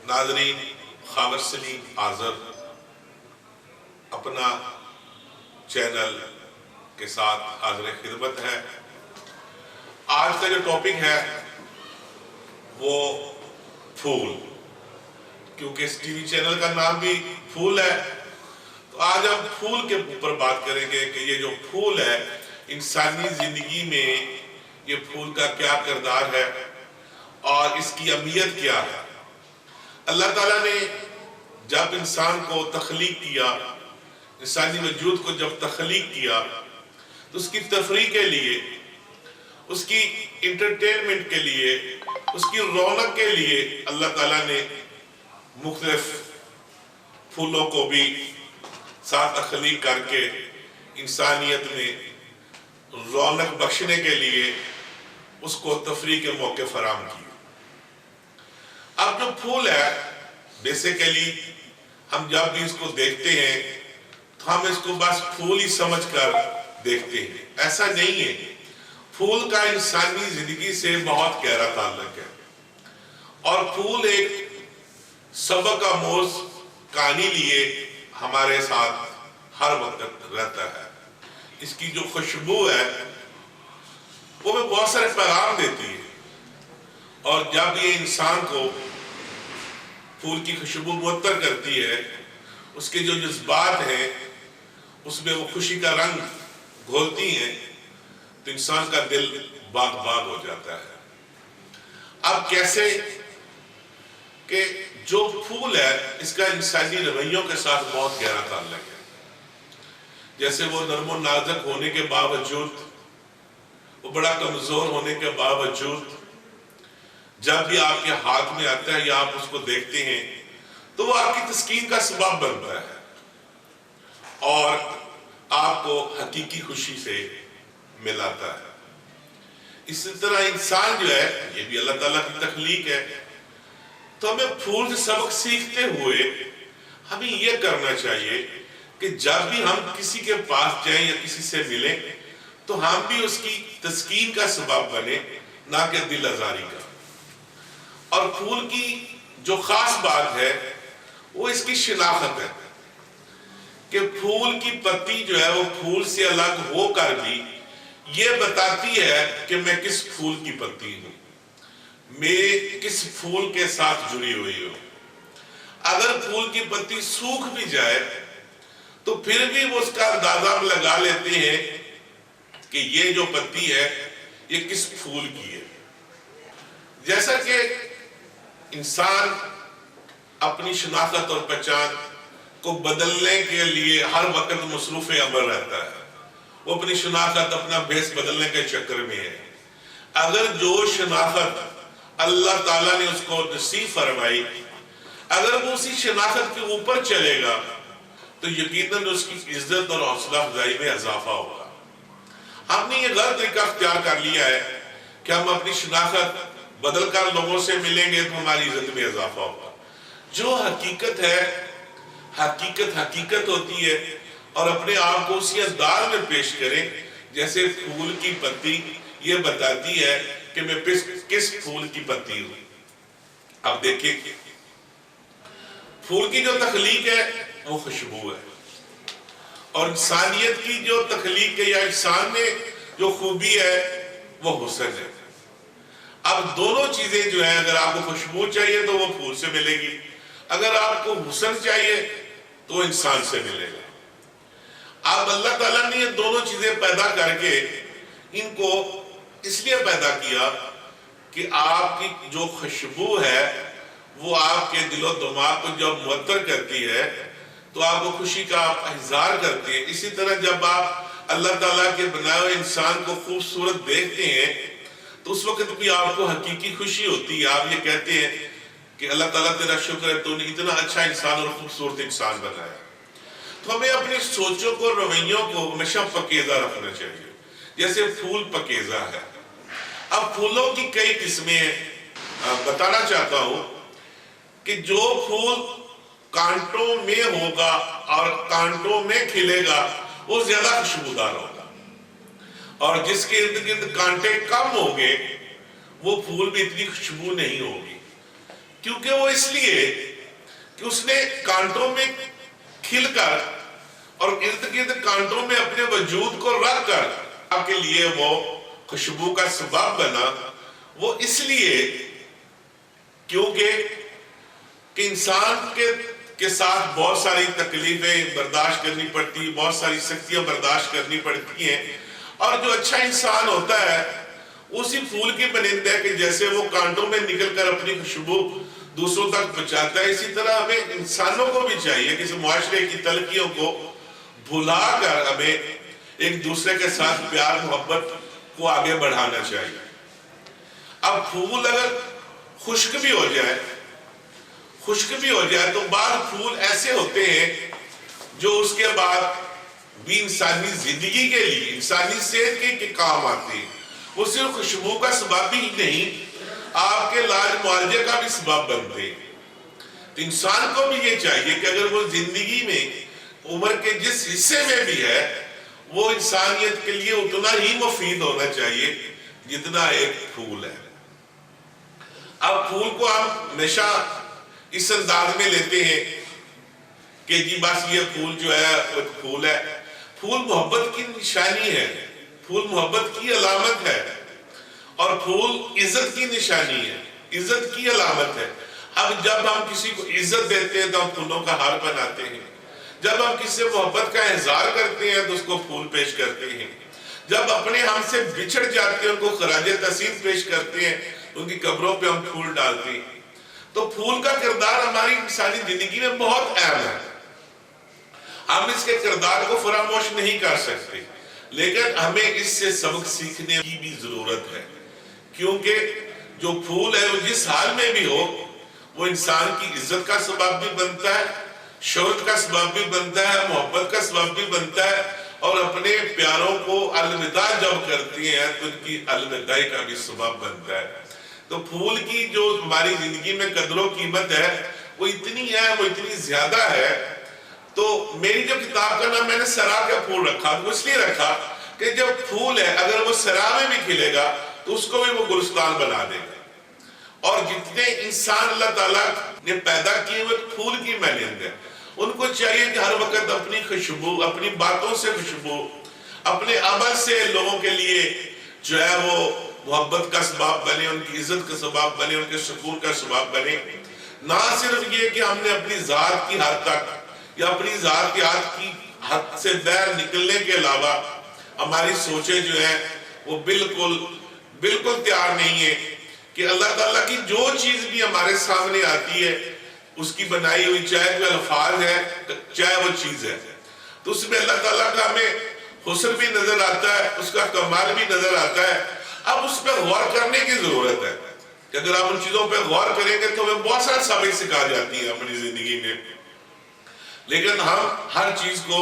ناظرین، خاور سلیم آذر اپنا چینل کے ساتھ حاضر خدمت ہے۔ آج کا جو ٹاپک ہے وہ پھول، کیونکہ اس ٹی وی چینل کا نام بھی پھول ہے، تو آج ہم پھول کے اوپر بات کریں گے کہ یہ جو پھول ہے انسانی زندگی میں یہ پھول کا کیا کردار ہے اور اس کی اہمیت کیا ہے۔ اللہ تعالیٰ نے جب انسان کو تخلیق کیا، انسانی وجود کو جب تخلیق کیا تو اس کی تفریح کے لیے، اس کی انٹرٹینمنٹ کے لیے، اس کی رونق کے لیے اللہ تعالیٰ نے مختلف پھولوں کو بھی ساتھ تخلیق کر کے انسانیت میں رونق بخشنے کے لیے اس کو تفریح کے موقع فراہم کیے۔ اب جو پھول ہے بیسیکلی ہم جب بھی اس کو دیکھتے ہیں تو ہم اس کو بس پھول ہی سمجھ کر دیکھتے ہیں، ایسا نہیں ہے۔ پھول کا انسانی زندگی سے بہت گہرا تعلق ہے اور پھول ایک سبق آموز کہانی لیے ہمارے ساتھ ہر وقت رہتا ہے۔ اس کی جو خوشبو ہے وہ ہمیں بہت سارے پیغام دیتی ہے، اور جب یہ انسان کو پھول کی خوشبو معطر کرتی ہے، اس کے جو جذبات ہیں اس میں وہ خوشی کا رنگ گھولتی ہیں، تو انسان کا دل باغ باغ ہو جاتا ہے۔ اب کیسے کہ جو پھول ہے اس کا انسانی رویوں کے ساتھ بہت گہرا تعلق ہے۔ جیسے وہ نرم و نازک ہونے کے باوجود، وہ بڑا کمزور ہونے کے باوجود، جب بھی آپ کے ہاتھ میں آتا ہے یا آپ اس کو دیکھتے ہیں تو وہ آپ کی تسکین کا سبب بنتا ہے اور آپ کو حقیقی خوشی سے ملاتا ہے۔ اسی طرح انسان جو ہے یہ بھی اللہ تعالیٰ کی تخلیق ہے، تو ہمیں پھول سے سبق سیکھتے ہوئے ہمیں یہ کرنا چاہیے کہ جب بھی ہم کسی کے پاس جائیں یا کسی سے ملیں تو ہم بھی اس کی تسکین کا سبب بنے، نہ کہ دل آزاری کا۔ اور پھول کی جو خاص بات ہے وہ اس کی شناخت ہے کہ پھول کی پتی جو ہے وہ پھول سے الگ ہو کر بھی یہ بتاتی ہے کہ میں کس پھول کی پتی ہوں، میں کس پھول کے ساتھ جڑی ہوئی ہوں۔ اگر پھول کی پتی سوکھ بھی جائے تو پھر بھی وہ اس کا اندازہ ہم لگا لیتے ہیں کہ یہ جو پتی ہے یہ کس پھول کی ہے۔ جیسا کہ انسان اپنی شناخت اور پہچان کو بدلنے کے لیے ہر وقت مصروف عمل رہتا ہے، وہ اپنی شناخت، اپنا بھیس بدلنے کے چکر میں ہے۔ اگر جو شناخت اللہ تعالیٰ نے اس کو نصیب فرمائی، اگر وہ اسی شناخت کے اوپر چلے گا تو یقیناً اس کی عزت اور حوصلہ افزائی میں اضافہ ہوگا۔ ہم نے یہ غلط طریقہ اختیار کر لیا ہے کہ ہم اپنی شناخت بدل کر لوگوں سے ملیں گے تو ہماری عزت میں اضافہ ہوگا۔ جو حقیقت ہے، حقیقت ہوتی ہے، اور اپنے آپ کو اسی انداز میں پیش کریں جیسے پھول کی پتی یہ بتاتی ہے کہ میں کس پھول کی پتی ہوں۔ اب دیکھیں پھول کی جو تخلیق ہے وہ خوشبو ہے، اور انسانیت کی جو تخلیق ہے یا انسان میں جو خوبی ہے وہ حسن ہے۔ اب دونوں چیزیں جو ہیں، اگر آپ کو خوشبو چاہیے تو وہ پھول سے ملے گی، اگر آپ کو حسن چاہیے تو وہ انسان سے ملے گا۔ اب اللہ تعالیٰ نے یہ دونوں چیزیں پیدا کر کے ان کو اس لیے پیدا کیا کہ آپ کی جو خوشبو ہے وہ آپ کے دل و دماغ کو جب معطر کرتی ہے تو آپ کو خوشی کا آپ اظہار کرتے ہیں۔ اسی طرح جب آپ اللہ تعالیٰ کے بنائے ہوئے انسان کو خوبصورت دیکھتے ہیں تو اس وقت بھی آپ کو حقیقی خوشی ہوتی ہے۔ آپ یہ کہتے ہیں کہ اللہ تعالیٰ تیرا شکر ہے، تو نے اتنا اچھا انسان اور خوبصورت انسان بنایا۔ تو ہمیں اپنی سوچوں کو، رویوں کو ہمیشہ پکیزہ رکھنا چاہیے، جیسے پھول پکیزہ ہے۔ اب پھولوں کی کئی قسمیں ہیں، بتانا چاہتا ہوں کہ جو پھول کانٹوں میں ہوگا اور کانٹوں میں کھلے گا وہ زیادہ خوشبودار ہوگا، اور جس کے ارد گرد کانٹے کم ہوں گے وہ پھول بھی اتنی خوشبو نہیں ہوگی۔ کیونکہ وہ اس لیے کہ اس نے کانٹوں میں کھل کر اور ارد گرد کانٹوں میں اپنے وجود کو رکھ کر آپ کے لیے وہ خوشبو کا سبب بنا. وہ اس لیے کیونکہ کہ انسان کے ساتھ بہت ساری تکلیفیں برداشت کرنی پڑتی، بہت ساری سختیاں برداشت کرنی پڑتی ہیں، اور جو اچھا انسان ہوتا ہے اسی پھول کی مانند ہے کہ جیسے وہ کانٹوں میں نکل کر اپنی خوشبو دوسروں تک پہنچاتا ہے، اسی طرح ہمیں انسانوں کو بھی چاہیے کہ اس معاشرے کی تلخیوں کو بھلا کر ہمیں ایک دوسرے کے ساتھ پیار محبت کو آگے بڑھانا چاہیے. اب پھول اگر خشک بھی ہو جائے تو بعض پھول ایسے ہوتے ہیں جو اس کے بعد بھی انسانی زندگی کے لیے، انسانی صحت کے کام آتے ہیں. وہ صرف خوشبو کا سبب ہی نہیں، آپ کے علاج معالجے کا بھی سبب بنتے ہیں. تو انسان کو بھی یہ چاہیے کہ اگر وہ زندگی میں عمر کے جس حصے میں بھی ہے وہ انسانیت کے لیے اتنا ہی مفید ہونا چاہیے جتنا ایک پھول ہے. اب پھول کو ہم ہمیشہ اس انداز میں لیتے ہیں کہ جی بس یہ پھول جو ہے وہ پھول ہے. پھول محبت کی نشانی ہے، پھول محبت کی علامت ہے، اور پھول عزت کی نشانی ہے، عزت کی علامت ہے. اب جب ہم کسی کو عزت دیتے ہیں تو ہم پھولوں کا ہار بناتے ہیں. جب ہم کسی سے محبت کا اظہار کرتے ہیں تو اس کو پھول پیش کرتے ہیں. جب اپنے ہم سے بچھڑ جاتے ہیں ان کو خراج تحسین پیش کرتے ہیں، ان کی قبروں پہ ہم پھول ڈالتے ہیں. تو پھول کا کردار ہماری انسانی زندگی میں بہت اہم ہے. ہم اس کے کردار کو فراموش نہیں کر سکتے، لیکن ہمیں اس سے سبق سیکھنے کی بھی ضرورت ہے. کیونکہ جو پھول ہے وہ جس حال میں بھی ہو وہ انسان کی عزت کا سبب بھی بنتا ہے، شہرت کا سبب بھی بنتا ہے، محبت کا سبب بھی بنتا ہے، اور اپنے پیاروں کو الوداع جب کرتی ہیں تو ان کی الوداعی کا بھی سبب بنتا ہے. تو پھول کی جو ہماری زندگی میں قدر و قیمت ہے وہ اتنی ہے، وہ اتنی زیادہ ہے. تو میری جو کتاب کا نام میں نے سرا کا پھول رکھا، وہ اس لیے رکھا کہ جب پھول ہے اگر وہ سرا میں بھی کھلے گا تو اس کو بھی وہ گلستان بنا دے گا. اور جتنے انسان اللہ تعالیٰ نے پیدا کیے ہوئے پھول کی مانند ہے، ان کو چاہیے کہ ہر وقت اپنی خوشبو، اپنی باتوں سے خوشبو، اپنے عمل سے لوگوں کے لیے جو ہے وہ محبت کا سبب بنے، ان کی عزت کا سبب بنے، ان کے سکون کا سبب بنے. نہ صرف یہ کہ ہم نے اپنی ذات کی حد تک یا اپنی ذات کی حد سے باہر نکلنے کے علاوہ ہماری سوچیں جو ہیں وہ بالکل تیار نہیں ہے کہ اللہ تعالیٰ کی جو چیز بھی ہمارے سامنے آتی ہے اس کی بنائی ہوئی، چاہے وہ الفاظ ہے چاہے وہ چیز ہے، تو اس میں اللہ تعالیٰ کا ہمیں حسن بھی نظر آتا ہے، اس کا کمال بھی نظر آتا ہے. اب اس پہ غور کرنے کی ضرورت ہے کہ اگر آپ ان چیزوں پہ غور کریں گے تو ہمیں بہت سارا سبق سکھا جاتی ہے اپنی زندگی میں. لیکن ہم ہر چیز کو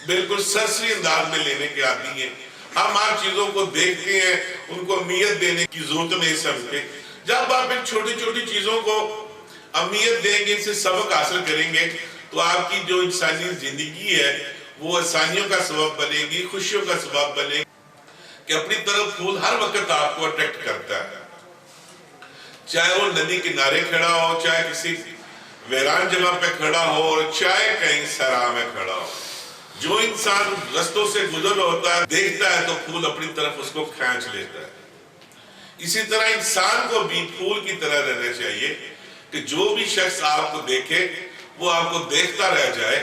بالکل سرسری انداز میں لینے کے عادی ہیں. ہم ہر چیزوں کو دیکھتے ہیں، ان کو اہمیت دینے کی ضرورت نہیں سمجھتے. جب آپ ان چھوٹی چھوٹی چیزوں کو اہمیت دیں گے، ان سے سبق حاصل کریں گے، تو آپ کی جو انسانی زندگی ہے وہ آسانیوں کا سبب بنے گی، خوشیوں کا سبب بنے گی. کہ اپنی طرف پھول ہر وقت آپ کو اٹریکٹ کرتا ہے، چاہے وہ ندی کنارے کھڑا ہو، چاہے کسی ویران جگہ پہ کھڑا ہو، اور چاہے کہیں صحرا میں کھڑا ہو. جو انسان رستوں سے گزر ہوتا ہے دیکھتا ہے تو پھول اپنی طرف اس کو کھینچ لیتا ہے. اسی طرح انسان کو بھی پھول کی طرح رہنا چاہیے کہ جو بھی شخص آپ کو دیکھے وہ آپ کو دیکھتا رہ جائے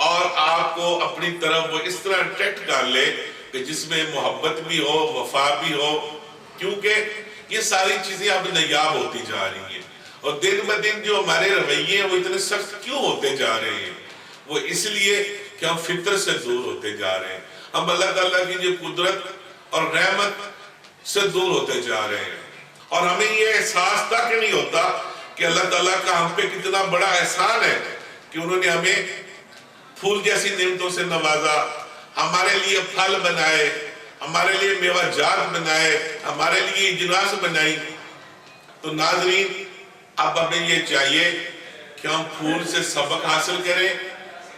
اور آپ کو اپنی طرف وہ اس طرح اٹریکٹ کر لے کہ جس میں محبت بھی ہو، وفا بھی ہو. کیونکہ یہ ساری چیزیں اب نایاب ہوتی جا رہی ہیں، اور دن بہ دن جو ہمارے رویے ہیں وہ اتنے سخت کیوں ہوتے جا رہے ہیں؟ وہ اس لیے کہ ہم فطرت سے دور ہوتے جا رہے ہیں، ہم اللہ تعالیٰ کی جو قدرت اور رحمت سے دور ہوتے جا رہے ہیں. اور ہمیں یہ احساس تک نہیں ہوتا کہ اللہ تعالیٰ کا ہم پہ کتنا بڑا احسان ہے کہ انہوں نے ہمیں پھول جیسی نعمتوں سے نوازا، ہمارے لیے پھل بنائے، ہمارے لیے میوہ جات بنائے، ہمارے لیے اجناس بنائی. تو ناظرین، اب ہمیں یہ چاہیے کہ ہم پھول سے سبق حاصل کریں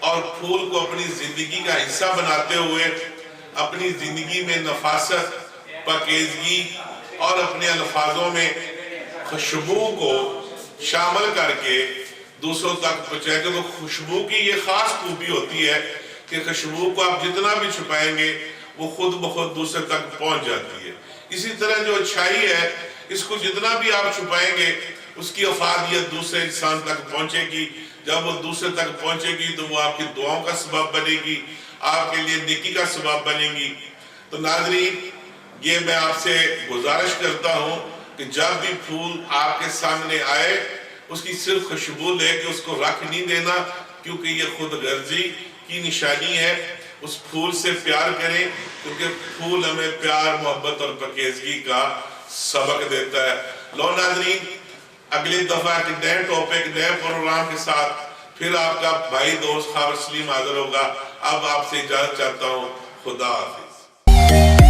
اور پھول کو اپنی زندگی کا حصہ بناتے ہوئے اپنی زندگی میں نفاست، پاکیزگی اور اپنے الفاظوں میں خوشبو کو شامل کر کے دوسروں تک پہنچائیں گے. تو خوشبو کی یہ خاص خوبی ہوتی ہے کہ خوشبو کو آپ جتنا بھی چھپائیں گے وہ خود بخود دوسرے تک پہنچ جاتی ہے. اسی طرح جو اچھائی ہے اس کو جتنا بھی آپ چھپائیں گے اس کی افادیت دوسرے انسان تک پہنچے گی. جب وہ دوسرے تک پہنچے گی تو وہ آپ کی دعاؤں کا سبب بنے گی, آپ کے لیے نیکی کا سبب بنے گی. تو ناظرین, یہ میں آپ سے گزارش کرتا ہوں کہ جب بھی پھول آپ کے سامنے آئے اس کی صرف خوشبو لے کے اس کو رکھ نہیں دینا, کیونکہ یہ خود غرضی کی نشانی ہے. اس پھول سے پیار کریں کیونکہ پھول ہمیں پیار, محبت اور پاکیزگی کا سبق دیتا ہے. لو ناظرین, اگلی دفعہ ایک نئے ٹاپک, نئے پروگرام کے ساتھ پھر آپ کا بھائی دوست خاور سلیم حاضر ہوگا. اب آپ سے اجازت چاہتا ہوں. خدا حافظ.